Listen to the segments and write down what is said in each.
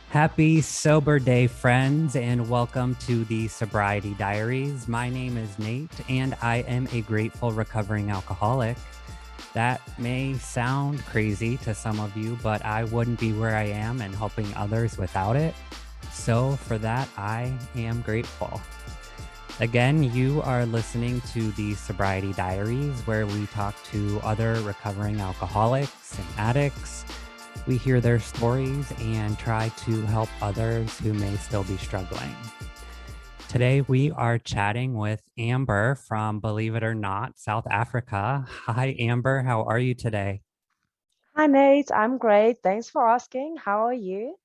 Happy Sober Day, friends, and welcome to the Sobriety Diaries. My name is Nate, and I am a grateful recovering alcoholic. That may sound crazy to some of you, but I wouldn't be where I am and helping others without it. So, for that, I am grateful. Again, you are listening to the Sobriety Diaries, where we talk to other recovering alcoholics and addicts. We hear their stories and try to help others who may still be struggling. Today, we are chatting with Amber from, believe it or not, South Africa. Hi, Amber. How are you today? Hi Nate, I'm great. Thanks for asking. How are you?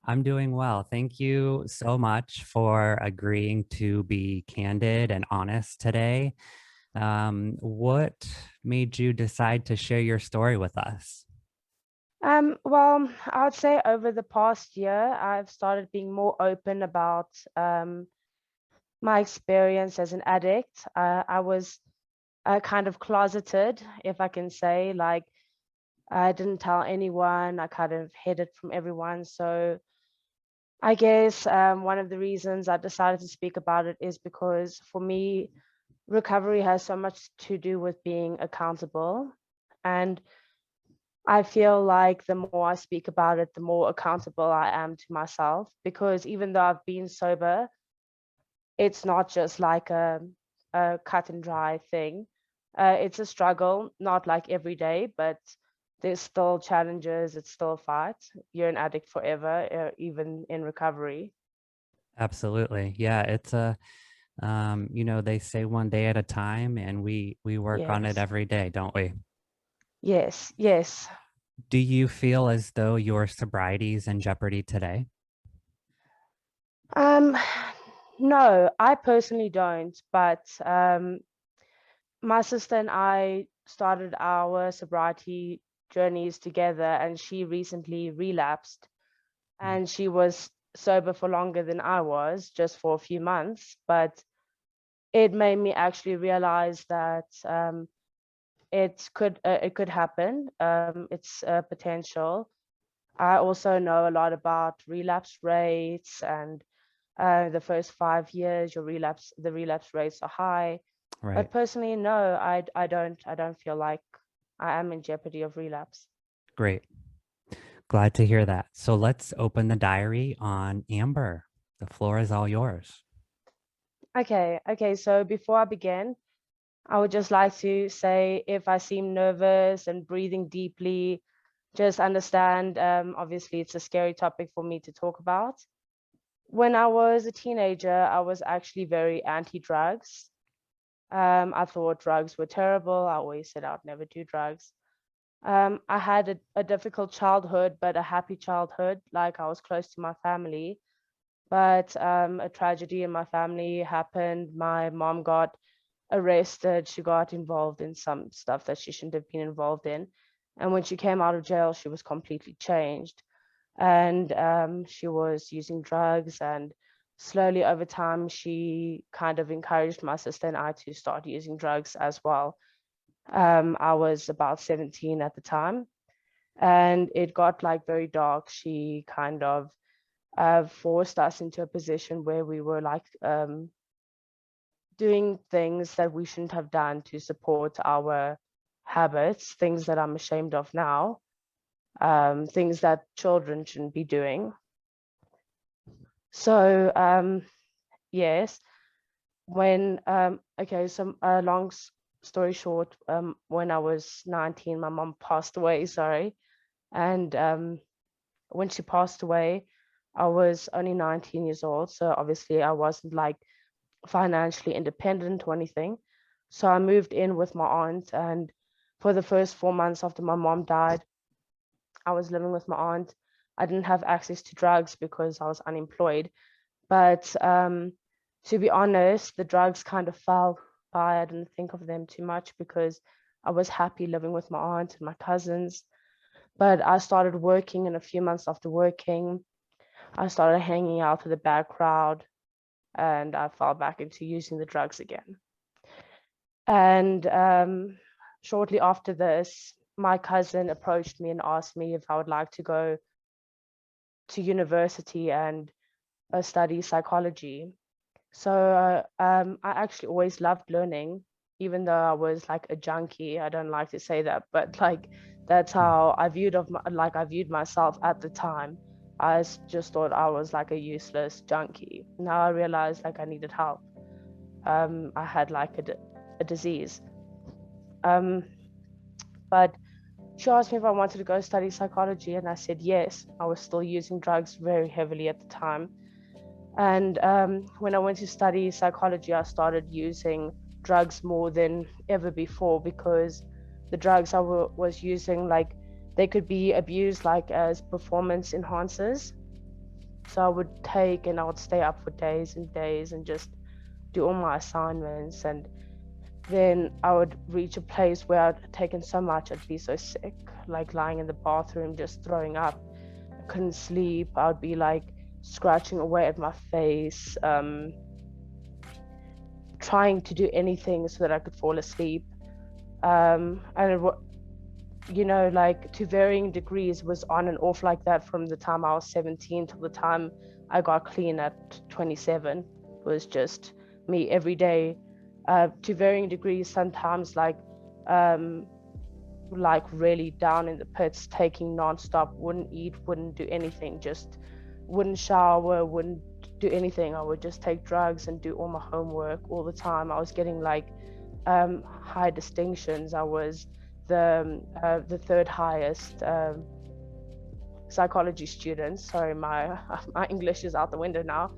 I'm doing well. Thank you so much for agreeing to be candid and honest today. What made you decide to share your story with us? Well, I would say over the past year, I've started being more open about my experience as an addict. I was kind of closeted, if I can say, like I didn't tell anyone. I kind of hid it from everyone. So I guess one of the reasons I decided to speak about it is because for me, recovery has so much to do with being accountable. And I feel like the more I speak about it, the more accountable I am to myself. Because even though I've been sober, it's not just like a cut and dry thing. It's a struggle, not like every day, but there's still challenges. It's still a fight. You're an addict forever, even in recovery. Absolutely. Yeah, it's they say one day at a time, and we work on it Yes, every day, don't we? yes, yes. Do you feel as though your sobriety is in jeopardy today? Um, no, I personally don't, but my sister and I started our sobriety journeys together, and she recently relapsed, Mm. and she was sober for longer than I was, just for a few months. But it made me actually realize that it could happen. It's potential. I also know a lot about relapse rates, and the first 5 years, the relapse rates are high. But Right. personally, no, I don't feel like I am in jeopardy of relapse. Great. Glad to hear that. So let's open the diary on Amber. The floor is all yours. Okay. So before I begin, I would just like to say if I seem nervous and breathing deeply, just understand. Obviously, it's a scary topic for me to talk about. When I was a teenager, I was actually very anti-drugs. I thought drugs were terrible. I always said I'd never do drugs. I had a difficult childhood, but a happy childhood. Like I was close to my family, but a tragedy in my family happened. My mom got arrested. She got involved in some stuff that she shouldn't have been involved in. And when she came out of jail, she was completely changed. And she was using drugs. And slowly over time, she kind of encouraged my sister and I to start using drugs as well. I was about 17 at the time, and it got like very dark. She kind of forced us into a position where we were like doing things that we shouldn't have done to support our habits, things that I'm ashamed of now, things that children shouldn't be doing. So, yes, okay, so long story short, when I was 19, my mom passed away, sorry. And when she passed away, I was only 19 years old. So obviously I wasn't like financially independent or anything. So I moved in with my aunt, and for the first 4 months after my mom died, I was living with my aunt. I didn't have access to drugs because I was unemployed. But to be honest, the drugs kind of fell by. I didn't think of them too much because I was happy living with my aunt and my cousins. But I started working, and a few months after working, I started hanging out with a bad crowd, and I fell back into using the drugs again. And shortly after this, my cousin approached me and asked me if I would like to go to university and study psychology. So I actually always loved learning, even though I was like a junkie. I don't like to say that, but like that's how I viewed I viewed myself at the time. Just thought I was like a useless junkie. Now I realized like I needed help. I had like a disease. Um, but she asked me if I wanted to go study psychology, and I said yes. I was still using drugs very heavily at the time. And when I went to study psychology, I started using drugs more than ever before, because the drugs was using, like, they could be abused like as performance enhancers. So I would take and I would stay up for days and days and just do all my assignments. And then I would reach a place where I'd taken so much I'd be so sick, like lying in the bathroom just throwing up. I couldn't sleep. I would be like scratching away at my face, trying to do anything so that I could fall asleep. And like, to varying degrees, was on and off like that from the time I was 17 till the time I got clean at 27. It was just me every day, to varying degrees. Sometimes like really down in the pits, taking nonstop, wouldn't eat, wouldn't do anything, just wouldn't shower, wouldn't do anything. I would just take drugs and do all my homework all the time. I was getting like high distinctions. I was the third highest psychology student. Sorry, my my English is out the window now.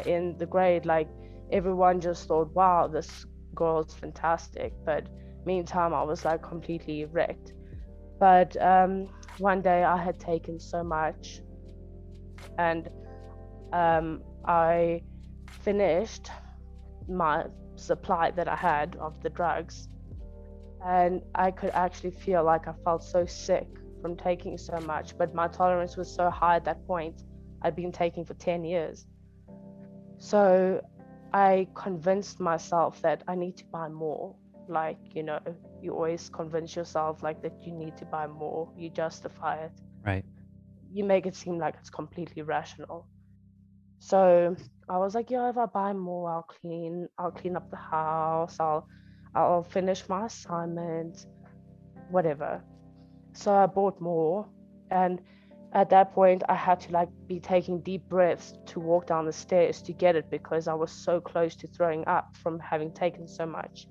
In the grade, like, everyone just thought, wow, this girl's fantastic. But meantime, I was like completely wrecked. But one day I had taken so much, and I finished my supply that I had of the drugs, and I could actually feel like I felt so sick from taking so much, but my tolerance was so high at that point. I'd been taking for 10 years. So I convinced myself that I need to buy more. Like, you always convince yourself like that you need to buy more. You justify it. Right. You make it seem like it's completely rational. So I was like, yeah, if I buy more, I'll clean up the house, I'll finish my assignment, whatever. So I bought more, and at that point I had to like be taking deep breaths to walk down the stairs to get it, because I was so close to throwing up from having taken so much.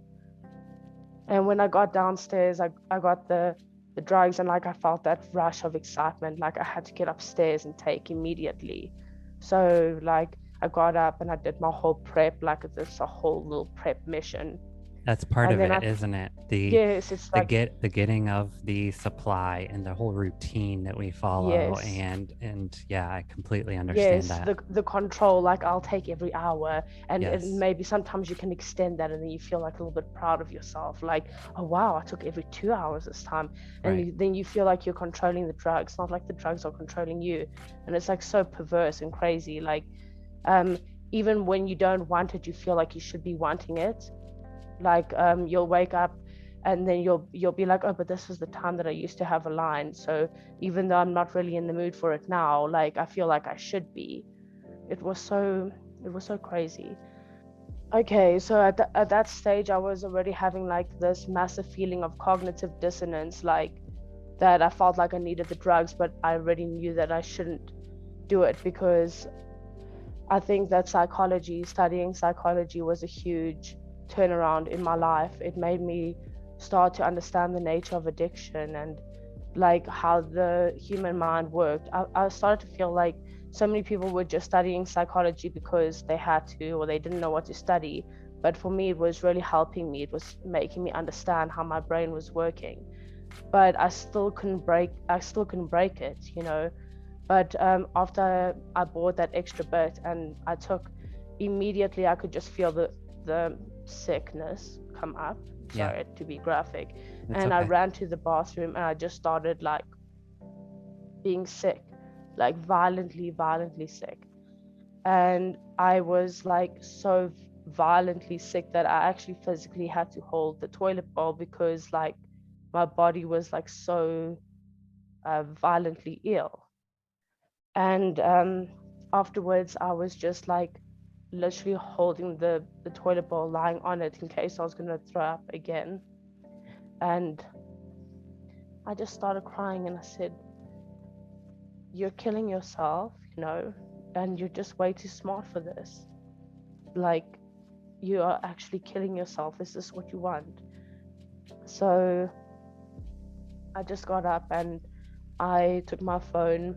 And when I got downstairs, I got the drugs, and like I felt that rush of excitement, like I had to get upstairs and take immediately. So like I got up and I did my whole prep, like it's a whole little prep mission. That's part And of then it, isn't it? yes, it's like, The getting of the supply and the whole routine that we follow, yes. and yeah, I completely understand Yes, that. the control, like I'll take every hour, and Yes. maybe sometimes you can extend that, and then you feel like a little bit proud of yourself, like, oh wow, I took every 2 hours this time. And Right. then you feel like you're controlling the drugs, not like the drugs are controlling you. And it's like so perverse and crazy. Like, um even when you don't want it, you feel like you should be wanting it. Like, you'll wake up and then you'll be like, oh, but this was the time that I used to have a line, so even though I'm not really in the mood for it now, like I feel like I should be. It was so crazy. Okay, so at that stage I was already having like this massive feeling of cognitive dissonance, like that I felt like I needed the drugs, but I already knew that I shouldn't do it, because I think that studying psychology was a huge turnaround in my life. It made me start to understand the nature of addiction and like how the human mind worked. I started to feel like so many people were just studying psychology because they had to, or they didn't know what to study. But for me, it was really helping me. It was making me understand how my brain was working. But I still couldn't break it. But after I bought that extra bit and I took, immediately I could just feel the sickness come up. Yeah. Sorry to be graphic. It's And I okay. ran to the bathroom and I just started like being sick, like violently sick. And I was like so violently sick that I actually physically had to hold the toilet bowl, because like my body was like so violently ill. And afterwards, I was just like literally holding the toilet bowl, lying on it in case I was going to throw up again. And I just started crying and I said, "You're killing yourself, and you're just way too smart for this. Like, you are actually killing yourself. Is this what you want?" So I just got up and I took my phone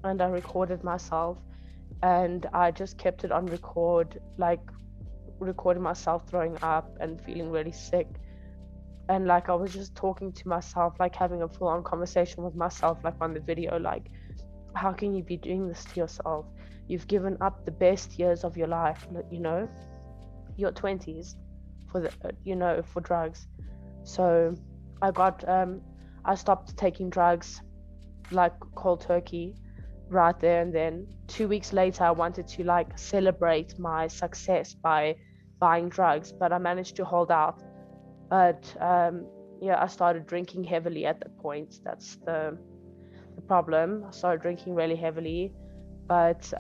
and I recorded myself, and I just kept it on record, like recording myself throwing up and feeling really sick. And like I was just talking to myself, like having a full on conversation with myself, like on the video, like, how can you be doing this to yourself? You've given up the best years of your life, your 20s for for drugs. So I got I stopped taking drugs like cold turkey right there and then. 2 weeks later, I wanted to like celebrate my success by buying drugs, but I managed to hold out. But yeah, I started drinking heavily at that point. That's the problem. I started drinking really heavily, but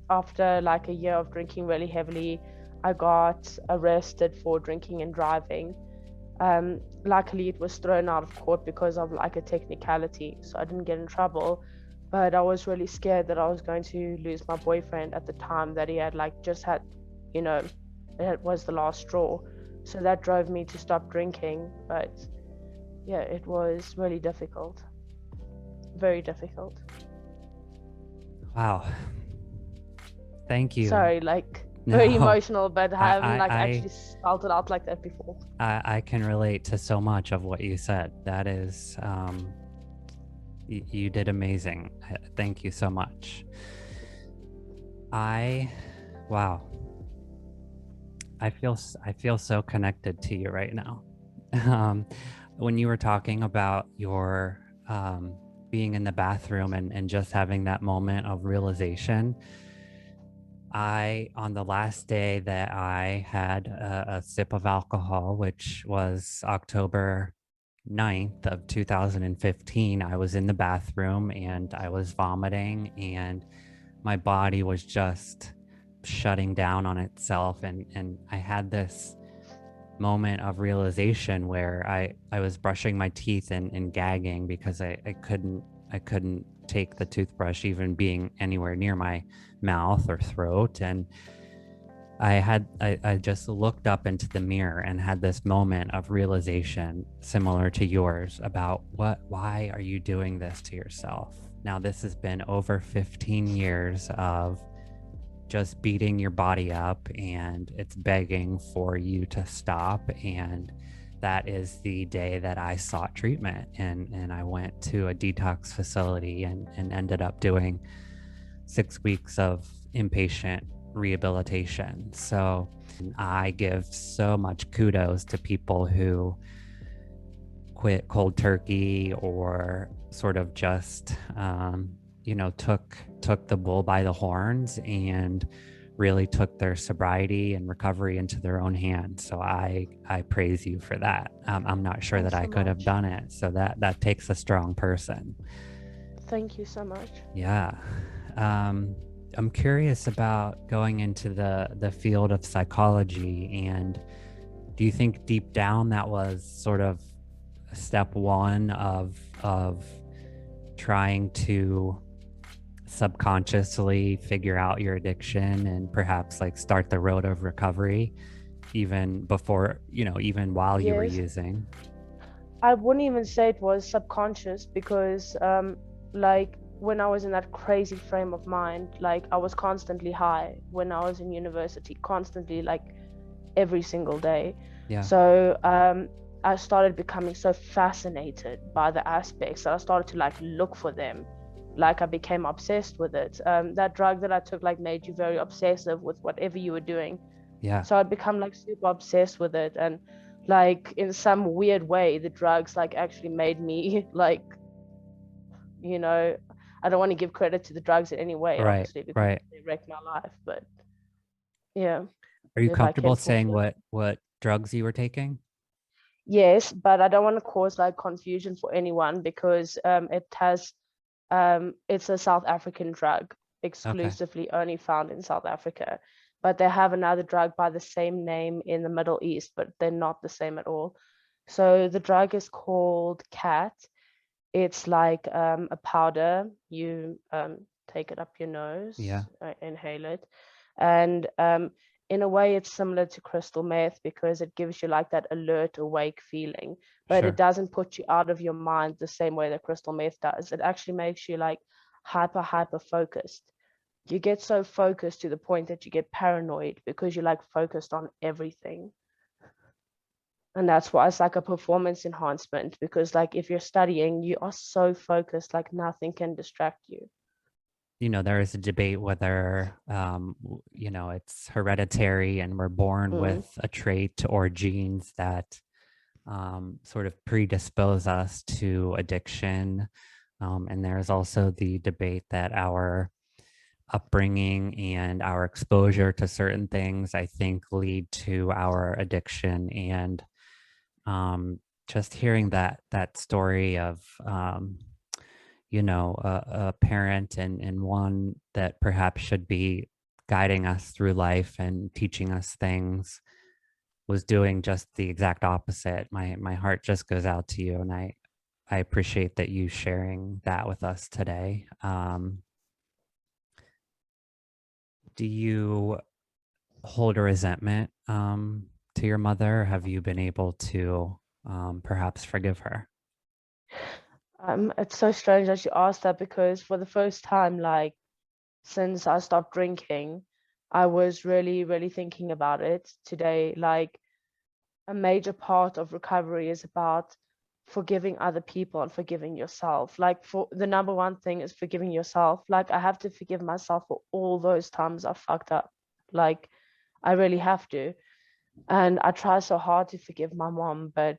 after like a year of drinking really heavily, I got arrested for drinking and driving. Luckily, it was thrown out of court because of like a technicality, so I didn't get in trouble. But I was really scared that I was going to lose my boyfriend at the time, that he had like just had, you know, it was the last straw. So that drove me to stop drinking. But yeah, it was really difficult, very difficult. Wow. Thank you. Sorry, like very No, emotional, but I I, haven't like I, actually spelled it out like that before. I can relate to so much of what you said. That is, you did amazing. Thank you so much. Wow. I feel so connected to you right now. Um, when you were talking about your being in the bathroom and just having that moment of realization, on the last day that I had a sip of alcohol, which was October 9th of 2015, I was in the bathroom and I was vomiting and my body was just shutting down on itself. And I had this moment of realization where I was brushing my teeth and gagging because I couldn't take the toothbrush even being anywhere near my mouth or throat. And I just looked up into the mirror and had this moment of realization similar to yours about why are you doing this to yourself? Now this has been over 15 years of just beating your body up and it's begging for you to stop. And that is the day that I sought treatment, and I went to a detox facility and ended up doing 6 weeks of inpatient rehabilitation. So I give so much kudos to people who quit cold turkey or sort of just took the bull by the horns and really took their sobriety and recovery into their own hands. So I praise you for that. I'm not sure Thanks that I so could have much. done it. So that takes a strong person. Thank you so much. Yeah. I'm curious about going into the field of psychology, and do you think deep down that was sort of step one of trying to subconsciously figure out your addiction and perhaps like start the road of recovery even before, even while you were Yes, using? I wouldn't even say it was subconscious because like when I was in that crazy frame of mind, like I was constantly high when I was in university, constantly, like every single day. Yeah. So I started becoming so fascinated by the aspects that I started to like look for them. Like I became obsessed with it. That drug that I took like made you very obsessive with whatever you were doing. Yeah. So I'd become like super obsessed with it. And like in some weird way, the drugs like actually made me like, you know, I don't want to give credit to the drugs in any way, Right. obviously, because Right. they wrecked my life. But yeah, Are you if I comfortable can for saying sure. what drugs you were taking? Yes, but I don't want to cause like confusion for anyone because it has It's a South African drug, Okay. exclusively only found in South Africa. But they have another drug by the same name in the Middle East, but they're not the same at all. So the drug is called cat. It's like a powder. You take it up your Yeah, nose, inhale it, and in a way, it's similar to crystal meth because it gives you like that alert, awake feeling, but it sure. doesn't put you out of your mind the same way that crystal meth does. It actually makes you like hyper focused. You get so focused to the point that you get paranoid because you're like focused on everything. And that's why it's like a performance enhancement, because like if you're studying, you are so focused, like nothing can distract you. There is a debate whether, it's hereditary and we're born Mm. with a trait or genes that sort of predispose us to addiction. And there's also the debate that our upbringing and our exposure to certain things, I think, lead to our addiction. And just hearing that story of, a parent and one that perhaps should be guiding us through life and teaching us things was doing just the exact opposite. My heart just goes out to you, and I appreciate that you sharing that with us today. Do you hold a resentment to your mother? Or have you been able to perhaps forgive her? It's so strange that you asked that because for the first time, like since I stopped drinking, I was really, really thinking about it today. Like a major part of recovery is about forgiving other people and forgiving yourself. Like for the number one thing is forgiving yourself. Like I have to forgive myself for all those times I fucked up. Like I really have to. And I try so hard to forgive my mom, but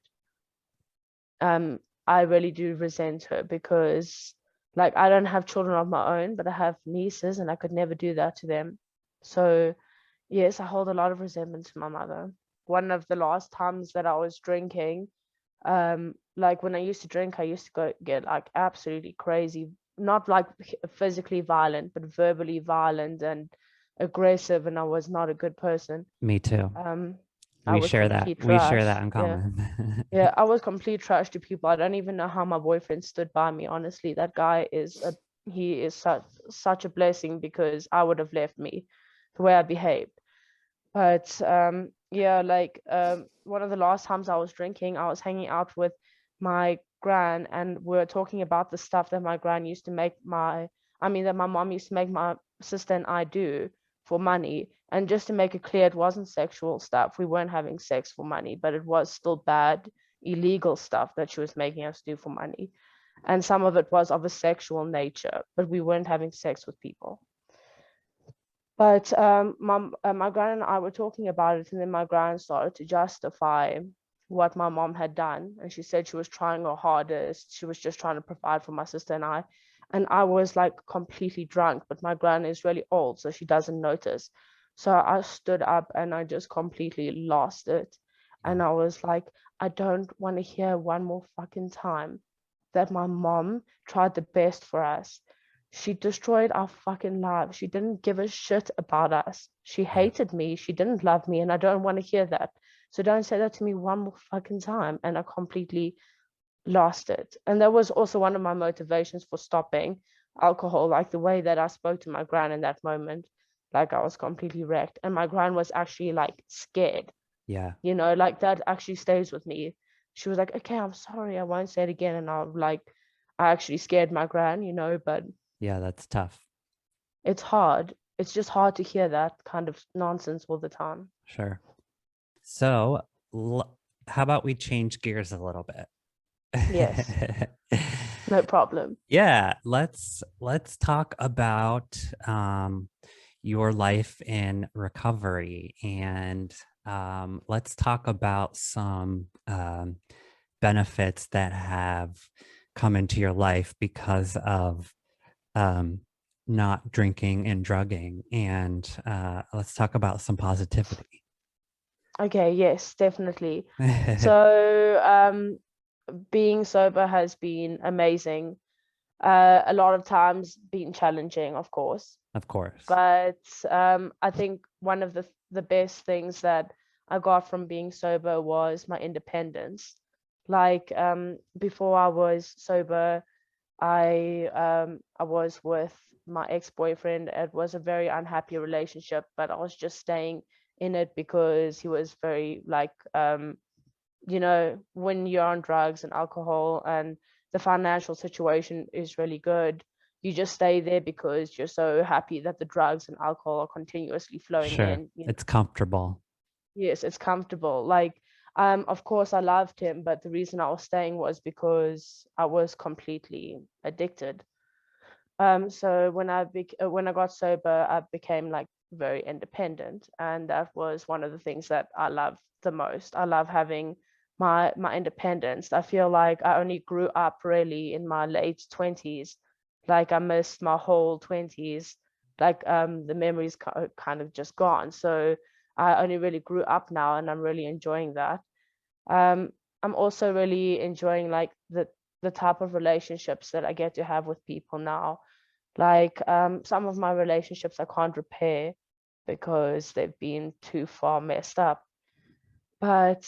um I really do resent her because like I don't have children of my own, but I have nieces and I could never do that to them. So yes, I hold a lot of resentment to my mother. One of the last times that I was drinking, like when I used to drink, I used to go get like absolutely crazy, not like physically violent, but verbally violent and aggressive, and I was not a good person. Me too. um I We was share that. complete We share that trash. in Yeah. common. Yeah, I was complete trash to people. I don't even know how my boyfriend stood by me. Honestly, that guy is a he is such a blessing because I would have left me the way I behaved. But yeah, like one of the last times I was drinking, I was hanging out with my gran and we are talking about the stuff that my gran used to make I mean that my mom used to make my sister and I do for money. And just to make it clear, it wasn't sexual stuff. We weren't having sex for money, but it was still bad, illegal stuff that she was making us do for money. And some of it was of a sexual nature, but we weren't having sex with people. But my gran and I were talking about it, and then my gran started to justify what my mom had done, and she said she was trying her hardest. She was just trying to provide for my sister and I. And I was like completely drunk, but my gran is really old, so she doesn't notice. So I stood up and I just completely lost it. And Yeah. I was like, I don't want to hear one more fucking time that my mom tried the best for us. She destroyed our fucking lives. She didn't give a shit about us. She Yeah. hated me. She didn't love me. And I don't want to hear that. So don't say that to me one more fucking time. And I completely lost it. And that was also one of my motivations for stopping alcohol, like the way that I spoke to my gran in that moment. Like I was completely wrecked. And my gran was actually like scared, Yeah. like that actually stays with me. She was like, okay, I'm sorry, I won't say it again. And I'm like, I actually scared my gran, but Yeah. That's tough. it's hard. It's just hard to hear that kind of nonsense all the time. Sure. So, how about we change gears a little Yes, bit? no problem. Yeah, let's talk about your life in recovery, and let's talk about some benefits that have come into your life because of um, not drinking and drugging, and let's talk about some positivity. Okay, yes, definitely. So, being sober has been amazing. A lot of times been challenging, of course. Of course. But I think one of the best things that I got from being sober was my independence. Like before I was sober, I was with my ex-boyfriend. It was a very unhappy relationship, but I was just staying in it because he was very like when you're on drugs and alcohol and the financial situation is really good, you just stay there because you're so happy that the drugs and alcohol are continuously flowing Sure. in. It's comfortable. Yes, it's comfortable. Like, of course I loved him, but the reason I was staying was because I was completely addicted. So when I got sober, I became like very independent, and that was one of the things that I love the most. I love having my independence. I feel like I only grew up really in my late 20s. Like I missed my whole 20s. Like the memories kind of just gone. So I only really grew up now, and I'm really enjoying that. Um, I'm also really enjoying like the type of relationships that I get to have with people now. Like some of my relationships I can't repair because they've been too far messed up. But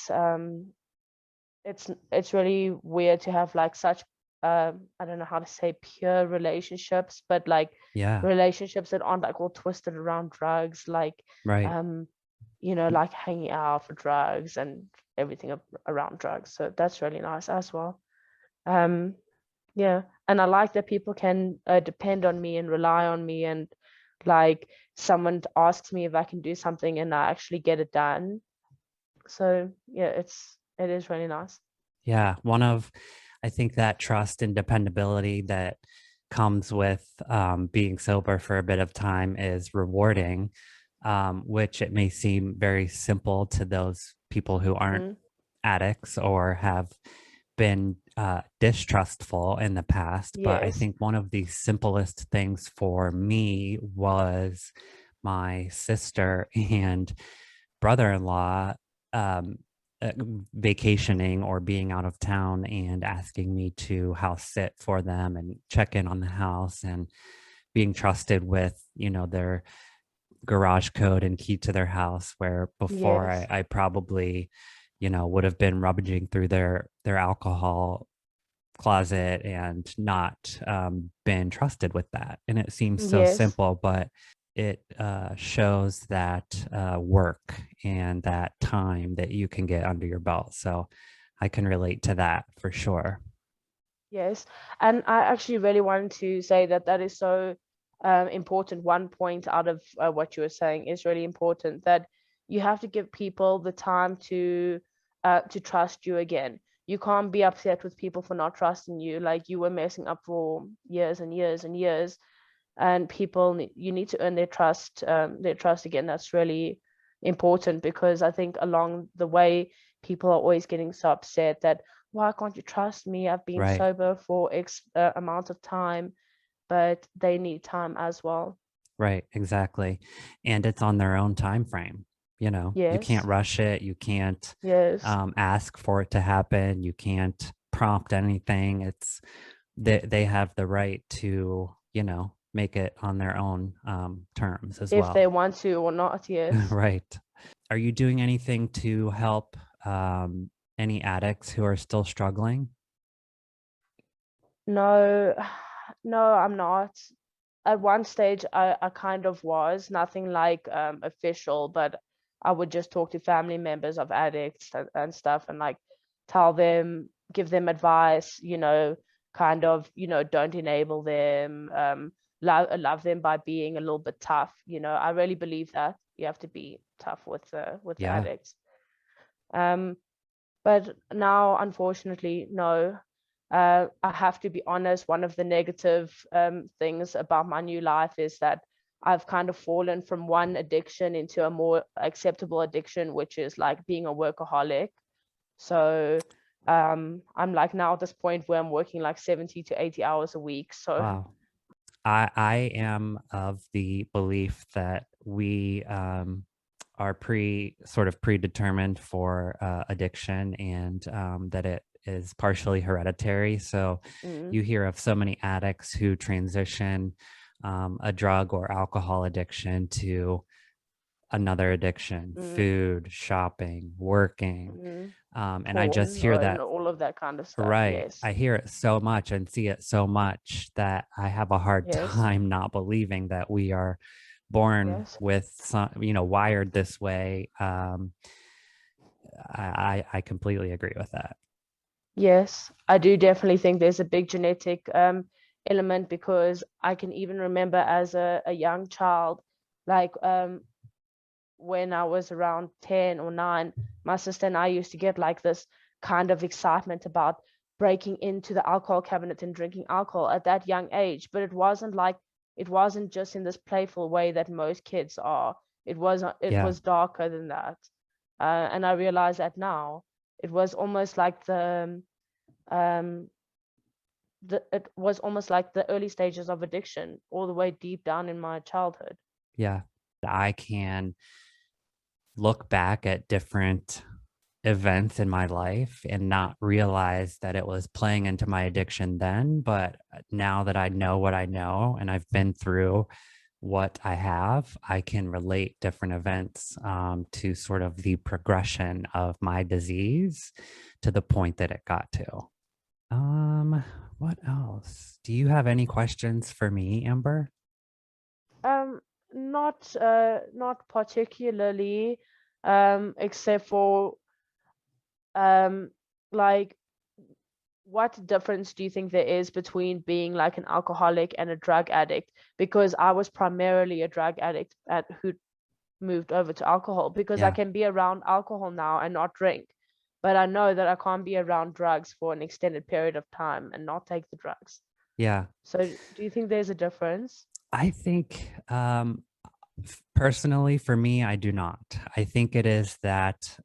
it's really weird to have like such I don't know how to say pure relationships, but like Yeah. relationships that aren't like all twisted around drugs, like Right. um, like hanging out for drugs and everything around drugs. So that's really nice as well. Um, yeah, and I like that people can depend on me and rely on me, and like someone asks me if I can do something and I actually get it done. So yeah, it is really nice. Yeah. I think that trust and dependability that comes with being sober for a bit of time is rewarding, which it may seem very simple to those people who aren't Mm, addicts or have been distrustful in the past. But I yes, think one of the simplest things for me was my sister and brother-in-law um, vacationing or being out of town and asking me to house sit for them and check in on the house, and being trusted with their garage code and key to their house, where before yes, I probably would have been rummaging through their alcohol closet and not been trusted with that. And it seems so yes, simple, but it shows that work and that time that you can get under your belt. So I can relate to that for sure. yes. And I actually really wanted to say that that is so important. One point out of what you were saying is really important, that you have to give people the time to trust you again. You can't be upset with people for not trusting you. Like you were messing up for years and years and years, and you need to earn their trust again. That's really important, because I think along the way people are always getting so upset that why can't you trust me, I've been Right. sober for x amount of time, but they need time as well. Right, exactly. And it's on their own time frame. You can't Yes, rush it. You can't yes, ask for it to happen. You can't prompt anything. They have the right to, make it on their own terms as if they well. want to or not. Yes. Right. Are you doing anything to help any addicts who are still struggling? No, no, I'm not. At one stage I kind of was, nothing like official, but I would just talk to family members of addicts and stuff, and like tell them, give them advice, kind of, don't enable them, love them by being a little bit tough. I really believe that you have to be tough with the Yeah. addicts. Um, but now, unfortunately, no. I have to be honest, one of the negative things about my new life is that I've kind of fallen from one addiction into a more acceptable addiction, which is like being a workaholic. So I'm like now at this point where I'm working like 70 to 80 hours a week. So Wow. I am of the belief that we are sort of predetermined for addiction, and that it is partially hereditary. So Mm, you hear of so many addicts who transition a drug or alcohol addiction to another addiction, mm, food, shopping, working. mm. And I just Porn hear and that. all of that kind of stuff. Right. Yes. I hear it so much and see it so much that I have a hard Yes. time not believing that we are born Yes. with some, wired this way. I completely agree with that. Yes, I do definitely think there's a big genetic element, because I can even remember as a young child, like when I was around 10 or 9, my sister and I used to get like this kind of excitement about breaking into the alcohol cabinet and drinking alcohol at that young age. But it wasn't just in this playful way that most kids are. It Yeah. was darker than that. And I realize that now. It was almost like um it was almost like the early stages of addiction, all the way deep down in my childhood. Yeah. I can look back at different events in my life and not realize that it was playing into my addiction then. But now that I know what I know and I've been through what I have, I can relate different events to sort of the progression of my disease to the point that it got to. What else? Do you have any questions for me, Amber? Um, not particularly, except for um like, what difference do you think there is between being like an alcoholic and a drug addict? Because I was primarily a drug addict who moved over to alcohol, because I Yeah. can be around alcohol now and not drink. But I know that I can't be around drugs for an extended period of time and not take the drugs. Yeah. So do you think there's a difference? I think personally for me, I do not. I think it is that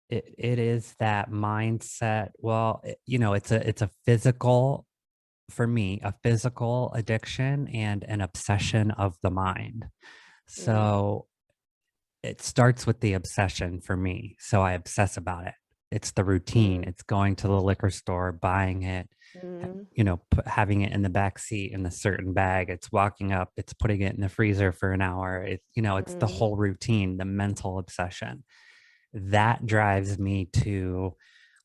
it is that mindset. Well, it's a physical, for me, a physical addiction and an obsession of the mind. Mm, So it starts with the obsession for me. So I obsess about it. It's the routine. mm, It's going to the liquor store, buying it, mm, having it in the back seat in a certain bag. It's walking up, it's putting it in the freezer for an hour. It's the mm, whole routine, the mental obsession that drives me to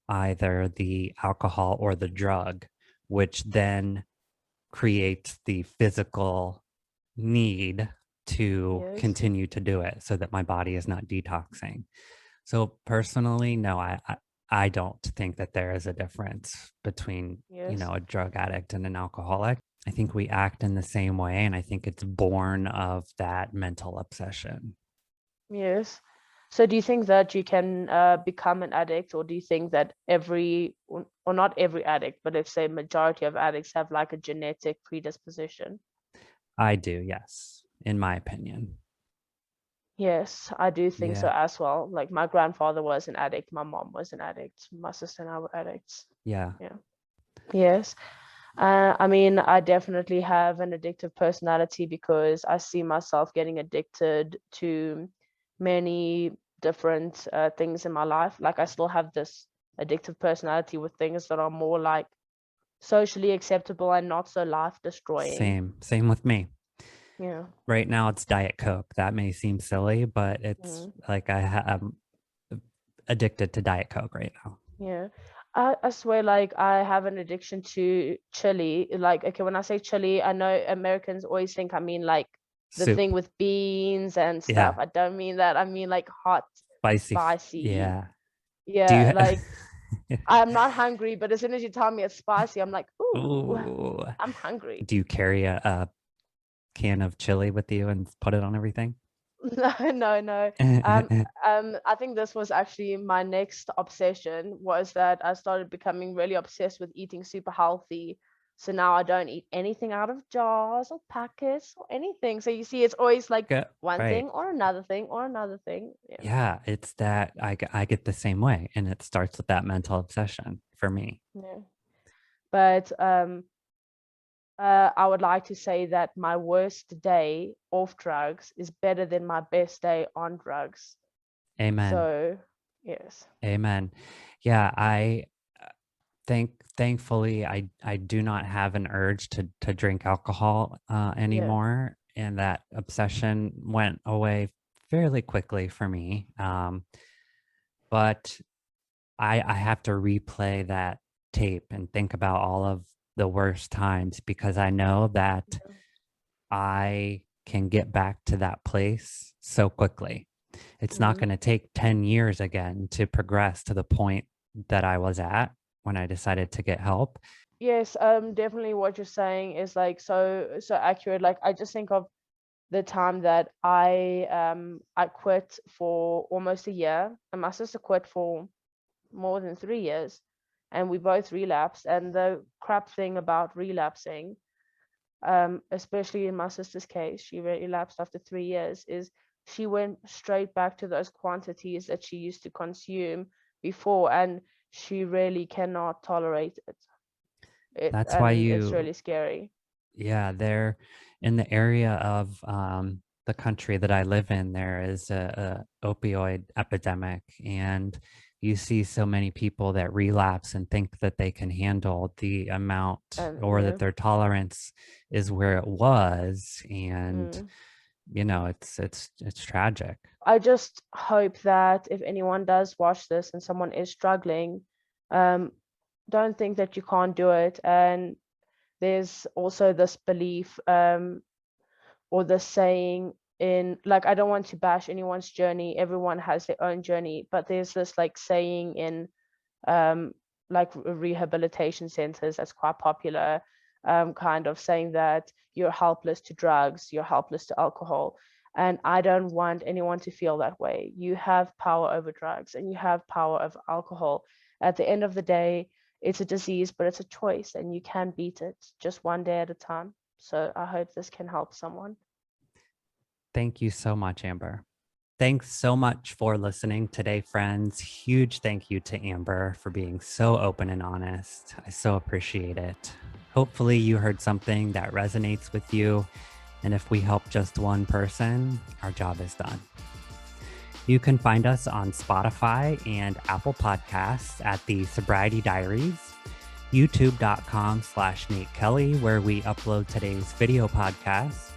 either the alcohol or the drug, which then creates the physical need to yes, continue to do it so that my body is not detoxing. So personally, no, I don't think that there is a difference between, yes, a drug addict and an alcoholic. I think we act in the same way, and I think it's born of that mental obsession. yes. So do you think that you can become an addict, or do you think that or not every addict, but let's say majority of addicts have like a genetic predisposition? I do, yes, in my opinion. Yes, I do think so Yeah, as well. Like my grandfather was an addict, my mom was an addict, my sister and I were addicts. yeah, Yeah. Yes. I mean, I definitely have an addictive personality, because I see myself getting addicted to many different things in my life. Like I still have this addictive personality with things that are more like socially acceptable and not so life destroying. same with me. Yeah. Right now, it's Diet Coke. That may seem silly, but it's Mm. like I'm addicted to Diet Coke right now. Yeah. I swear, like I have an addiction to chili. Like, okay, when I say chili, I know Americans always think I mean like the thing Soup, with beans and stuff. yeah, I don't mean that. I mean like hot, spicy, spicy. yeah. Do Yeah, you? like I'm not hungry, but as soon as you tell me it's spicy, I'm like, ooh, Ooh, I'm hungry. do you carry a can of chili with you and put it on everything? No, no, no. Um, I think this was actually my next obsession, was that I started becoming really obsessed with eating super healthy. So now I don't eat anything out of jars or packets or anything. So you see, it's always like one Right. thing or another thing or another thing. Yeah, Yeah, it's that I get the same way, and it starts with that mental obsession for me. yeah. But I would like to say that my worst day off drugs is better than my best day on drugs. Amen. So Yes. Amen. Yeah, I thankfully I do not have an urge to drink alcohol Yeah. anymore, and that obsession went away fairly quickly for me. But I have to replay that tape and think about all of the worst times because I know that Yeah. I can get back to that place so quickly. It's not Mm. going to take 10 years again to progress to the point that I was at when I decided to get help. Yes, definitely what you're saying is like so accurate. Like I just think of the time that I quit for almost a year, and my sister quit for more than 3 years, and we both relapsed. And the crap thing about relapsing, especially in my sister's case, she relapsed after 3 years, is she went straight back to those quantities that she used to consume before, and she really cannot tolerate it, That's why and it's you really scary. Yeah, there in the area of the country that I live in, there is a opioid epidemic, and you see so many people that relapse and think that they can handle the amount And or that yeah. their tolerance is where it was, and Mm. it's tragic. I just hope that if anyone does watch this and someone is struggling, um, don't think that you can't do it. And there's also this belief, or the saying in, like, I don't want to bash anyone's journey. Everyone has their own journey, but there's this like saying in um, like rehabilitation centers that's quite popular, kind of saying that you're helpless to drugs, you're helpless to alcohol. And I don't want anyone to feel that way. You have power over drugs and you have power over alcohol. At the end of the day, it's a disease, but it's a choice, and you can beat it just one day at a time. So I hope this can help someone. Thank you so much, Amber. Thanks so much for listening today, friends. Huge thank you to Amber for being so open and honest. I so appreciate it. Hopefully, you heard something that resonates with you. And if we help just one person, our job is done. You can find us on Spotify and Apple Podcasts at the Sobriety Diaries, youtube.com/Nate Kelly, where we upload today's video podcast.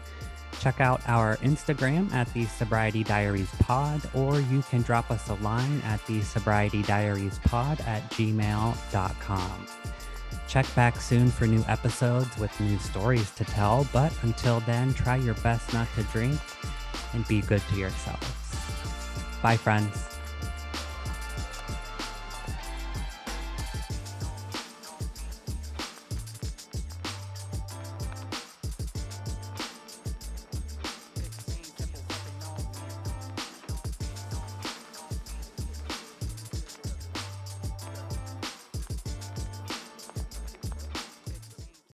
Check out our Instagram at the Sobriety Diaries Pod, or you can drop us a line at the Sobriety Diaries Pod at gmail.com. Check back soon for new episodes with new stories to tell, but until then, try your best not to drink and be good to yourselves. Bye, friends.